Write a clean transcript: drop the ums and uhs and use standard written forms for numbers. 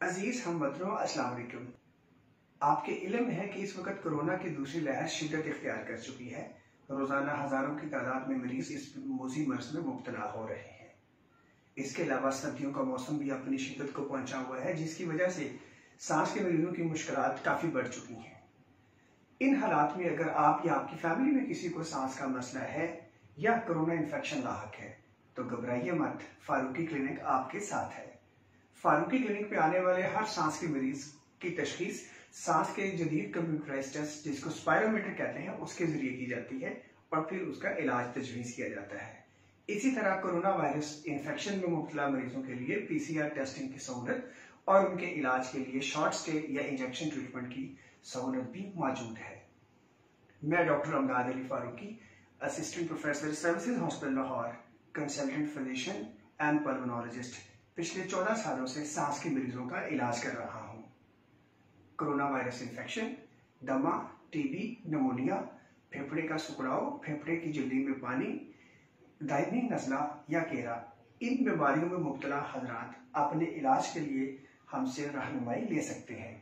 अजीज हमवतनों, अस्सलाम वालेकुम। आपके इल्म है कि इस वक्त कोरोना की दूसरी लहर शिद्दत इख्तियार कर चुकी है। रोजाना हजारों की तादाद में मरीज इस मूसी मर्ज में मुब्तला हो रहे हैं। इसके अलावा सर्दियों का मौसम भी अपनी शिद्दत को पहुंचा हुआ है, जिसकी वजह से सांस के मरीजों की मुश्किलात काफी बढ़ चुकी हैं। इन हालात में अगर आप या आपकी फैमिली में किसी को सांस का मसला है या कोरोना इन्फेक्शन लाहक है तो घबराइए मत, फारूकी क्लिनिक आपके साथ है। फारूकी क्लिनिक पे आने वाले हर सांस के मरीज की तशखीस सांस के जदीद कंप्यूटराइज्ड टेस्ट, जिसको स्पायरोमीटर कहते हैं, उसके जरिए की जाती है और फिर उसका इलाज तजवीज़ किया जाता है। इसी तरह कोरोना वायरस इन्फेक्शन में मुब्तला मरीजों के लिए PCR टेस्टिंग की सहूलत और उनके इलाज के लिए शॉर्ट स्टे या इंजेक्शन ट्रीटमेंट की सहूलत भी मौजूद है। मैं doctor Amdad Ali Farooqui, assistant professor services hospital Lahore, consultant physician and pulmonologist, पिछले 14 सालों से सांस के मरीजों का इलाज कर रहा हूँ। कोरोना वायरस इन्फेक्शन, दमा, टीबी, निमोनिया, फेफड़े का सुखड़ाव, फेफड़े की झिल्ली में पानी, दायमी नज़ला या केरा, इन बीमारियों में मुब्तला हजरात अपने इलाज के लिए हमसे रहनुमाई ले सकते हैं।